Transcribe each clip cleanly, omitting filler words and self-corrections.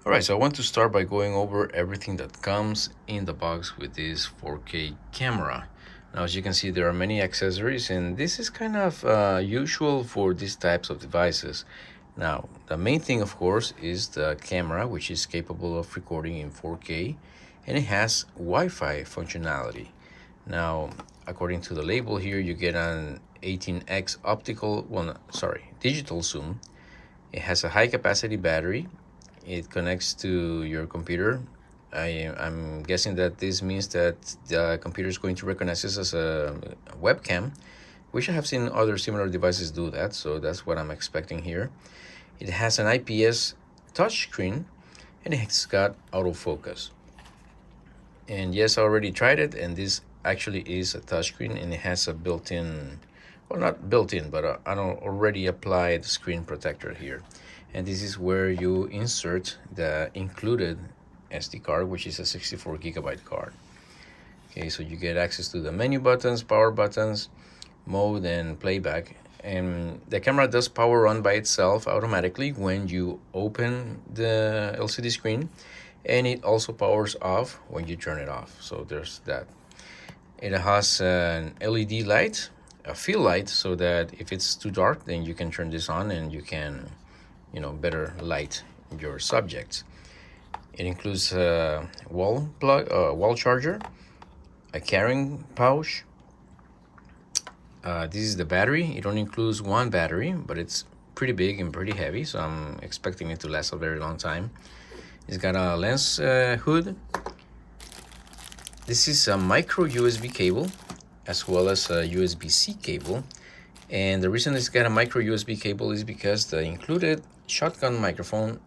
Alright, so I want to start by going over everything that comes in the box with this 4K camera. Now, as you can see, there are many accessories, and this is kind of usual for these types of devices. Now, the main thing, of course, is the camera, which is capable of recording in 4K, and it has Wi-Fi functionality. Now, according to the label here, you get an 18x digital zoom. It has a high capacity battery. It connects to your computer. I'm guessing that this means that the computer is going to recognize this as a webcam, which I have seen other similar devices do that, so that's what I'm expecting here. It has an IPS touchscreen, and it's got autofocus. And yes, I already tried it, and this actually is a touchscreen, and it has a built-in, well, not built-in, but an already applied screen protector here. And this is where you insert the included SD card, which is a 64GB card. Okay, so you get access to the menu buttons, power buttons, mode, and playback. And the camera does power on by itself automatically when you open the LCD screen, and it also powers off when you turn it off. So there's that. It has an LED light, a fill light, so that if it's too dark, then you can turn this on and you can better light your subjects. It includes a wall charger, a carrying pouch. This is the battery. It only includes one battery, but it's pretty big and pretty heavy, so I'm expecting it to last a very long time. It's got a lens hood. This is a micro USB cable as well as a USB-C cable. And the reason it's got a micro USB cable is because the included shotgun microphone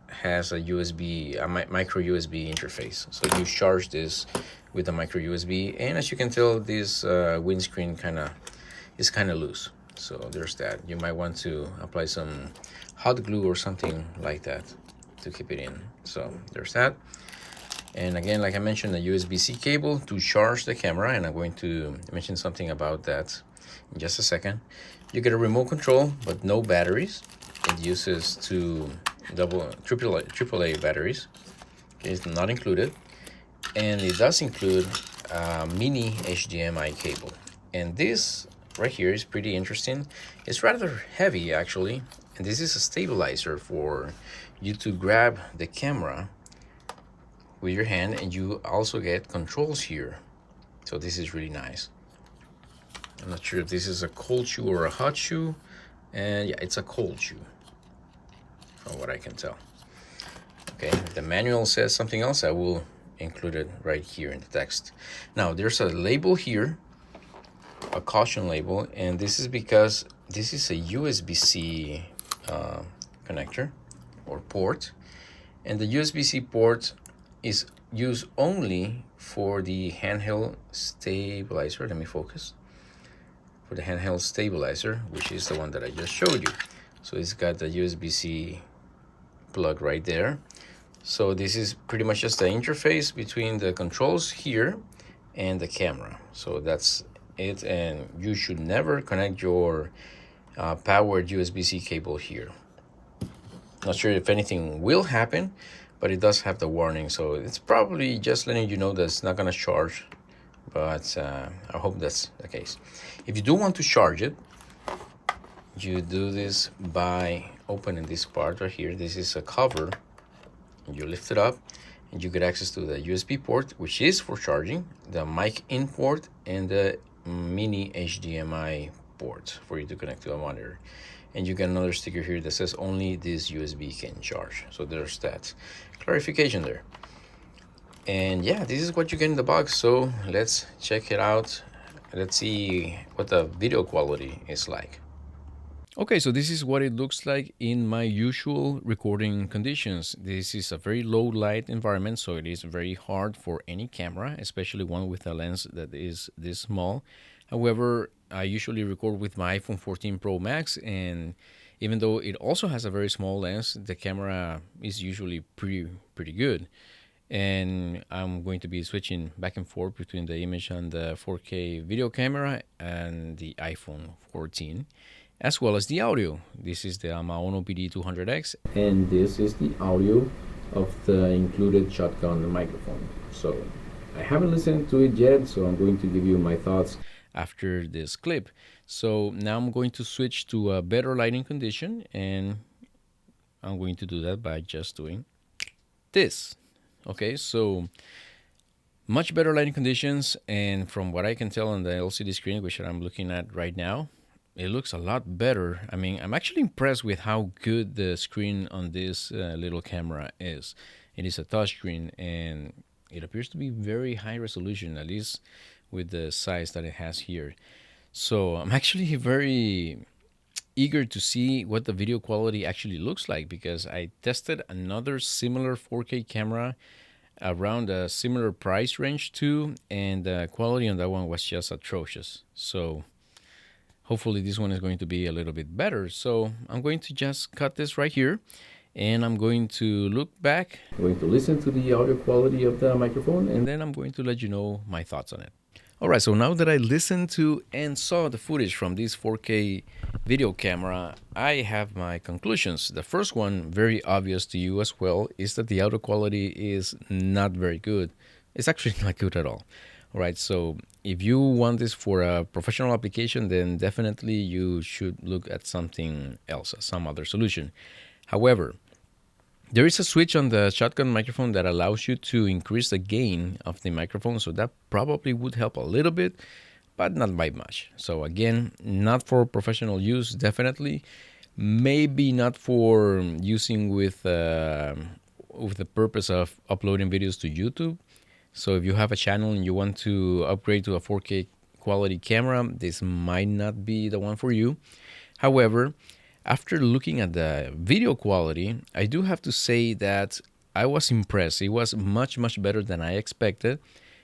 has a micro USB interface. So you charge this with a micro USB, and as you can tell, this windscreen is kind of loose. So there's that. You might want to apply some hot glue or something like that to keep it in. So there's that. And again, like I mentioned, a USB-C cable to charge the camera, and I'm going to mention something about that in just a second. You get a remote control, but no batteries. It uses two AAA batteries. It's not included. And it does include a mini HDMI cable. And this right here is pretty interesting. It's rather heavy, actually. And this is a stabilizer for you to grab the camera with your hand, and you also get controls here. So this is really nice. I'm not sure if this is a cold shoe or a hot shoe, and yeah, it's a cold shoe from what I can tell. Okay, if the manual says something else, I will include it right here in the text. Now there's a label here, a caution label, and this is because this is a USB-C connector or port, and the USB-C port is used only for the handheld stabilizer. Let me focus. For the handheld stabilizer, which is the one that I just showed you. So it's got the USB-C plug right there. So this is pretty much just the interface between the controls here and the camera. So that's it, and you should never connect your powered USB-C cable here. Not sure if anything will happen, but it does have the warning, so it's probably just letting you know that it's not going to charge, but I hope that's the case. If you do want to charge it, you do this by opening this part right here. This is a cover, and you lift it up, and you get access to the USB port, which is for charging, the mic in port, and the mini HDMI port for you to connect to a monitor. And you get another sticker here that says only this USB can charge. So there's that clarification there. And yeah, this is what you get in the box. So let's check it out. Let's see what the video quality is like. Okay, so this is what it looks like in my usual recording conditions. This is a very low light environment, so it is very hard for any camera, especially one with a lens that is this small. However, I usually record with my iPhone 14 Pro Max, and even though it also has a very small lens, the camera is usually pretty good. And I'm going to be switching back and forth between the image and the 4K video camera and the iPhone 14, as well as the audio. This is the Maono PD200X, and this is the audio of the included shotgun microphone. So I haven't listened to it yet, so I'm going to give you my thoughts after this clip. So now I'm going to switch to a better lighting condition, and I'm going to do that by just doing this. Okay, so much better lighting conditions, and from what I can tell on the LCD screen, which I'm looking at right now, it looks a lot better. I mean, I'm actually impressed with how good the screen on this little camera is. It is a touchscreen, and it appears to be very high resolution, at least with the size that it has here. So I'm actually very eager to see what the video quality actually looks like, because I tested another similar 4K camera around a similar price range too, and the quality on that one was just atrocious. So hopefully this one is going to be a little bit better. So I'm going to just cut this right here, and I'm going to look back. I'm going to listen to the audio quality of the microphone, and then I'm going to let you know my thoughts on it. All right, so now that I listened to and saw the footage from this 4K video camera, I have my conclusions. The first one, very obvious to you as well, is that the audio quality is not very good. It's actually not good at all. All right, so if you want this for a professional application, then definitely you should look at something else, some other solution. However, there is a switch on the shotgun microphone that allows you to increase the gain of the microphone, so that probably would help a little bit, but not by much. So again, not for professional use, definitely. Maybe not for using with the purpose of uploading videos to YouTube. So if you have a channel and you want to upgrade to a 4K quality camera, this might not be the one for you. However, after looking at the video quality, I do have to say that I was impressed. It was much, much better than I expected.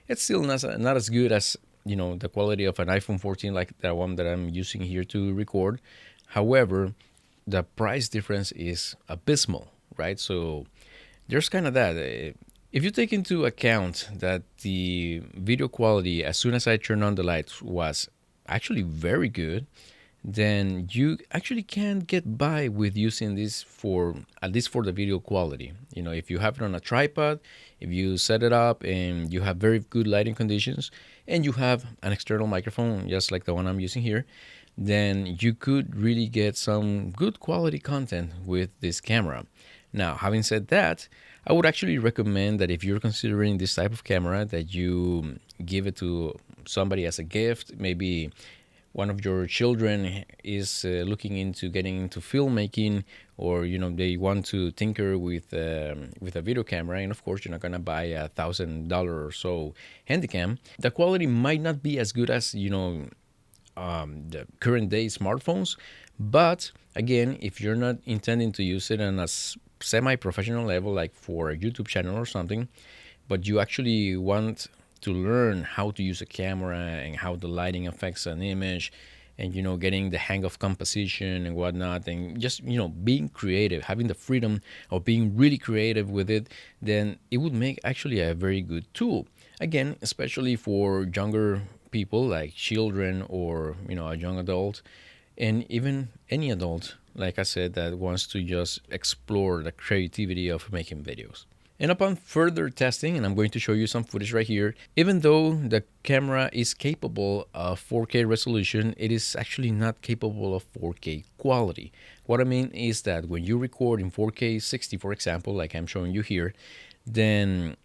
It's still not as good as, you know, the quality of an iPhone 14 like the one that I'm using here to record. However, the price difference is abysmal, right? So there's kind of that. If you take into account that the video quality, as soon as I turned on the lights, was actually very good, then you actually can get by with using this for, at least for the video quality. You know, if you have it on a tripod, if you set it up and you have very good lighting conditions, and you have an external microphone, just like the one I'm using here, then you could really get some good quality content with this camera. Now, having said that, I would actually recommend that if you're considering this type of camera, that you give it to somebody as a gift. Maybe one of your children is looking into getting into filmmaking, or you know, they want to tinker with a video camera, and of course you're not gonna buy $1,000 or so Handycam. The quality might not be as good as, you know, the current day smartphones, but again, if you're not intending to use it on a semi-professional level, like for a YouTube channel or something, but you actually want to learn how to use a camera and how the lighting affects an image, and you know, getting the hang of composition and whatnot, and just, you know, being creative, having the freedom of being really creative with it, then it would make actually a very good tool. Again, especially for younger people like children, or you know, a young adult, and even any adult, like I said, that wants to just explore the creativity of making videos. And upon further testing, and I'm going to show you some footage right here, even though the camera is capable of 4K resolution, it is actually not capable of 4K quality. What I mean is that when you record in 4K 60, for example, like I'm showing you here, then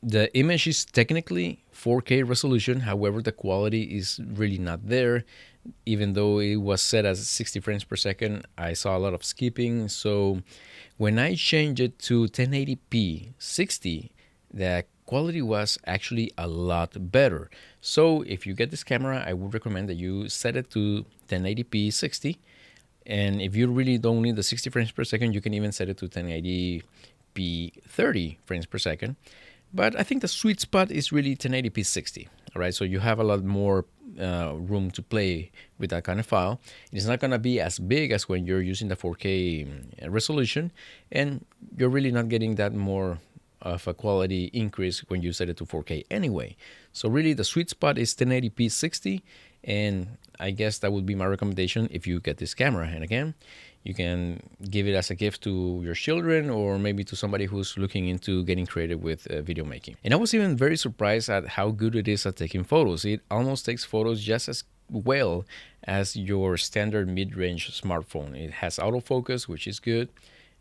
the image is technically 4K resolution. However, the quality is really not there. Even though it was set as 60 frames per second, I saw a lot of skipping. So when I changed it to 1080p 60, the quality was actually a lot better. So if you get this camera, I would recommend that you set it to 1080p 60. And if you really don't need the 60 frames per second, you can even set it to 1080p 30 frames per second. But I think the sweet spot is really 1080p 60. All right, so you have a lot more room to play with that kind of file. It's not going to be as big as when you're using the 4K resolution, and you're really not getting that more of a quality increase when you set it to 4K anyway. So really the sweet spot is 1080p 60, and I guess that would be my recommendation if you get this camera. And again, You can give it as a gift to your children or maybe to somebody who's looking into getting creative with video making. And I was even very surprised at how good it is at taking photos. It almost takes photos just as well as your standard mid-range smartphone. It has autofocus, which is good.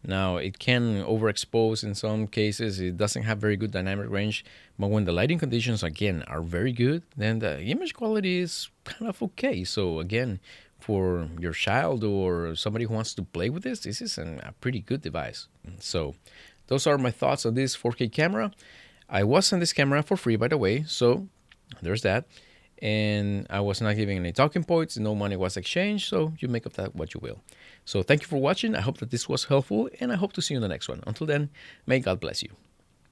Now, it can overexpose in some cases. It doesn't have very good dynamic range, but when the lighting conditions, again, are very good, then the image quality is kind of okay. So again, for your child or somebody who wants to play with this is a pretty good device. So those are my thoughts on this 4K camera. I was on this camera for free, by the way, so there's that. And I was not giving any talking points, no money was exchanged, so you make of that what you will. So thank you for watching. I hope that this was helpful, and I hope to see you in the next one. Until then, may God bless you.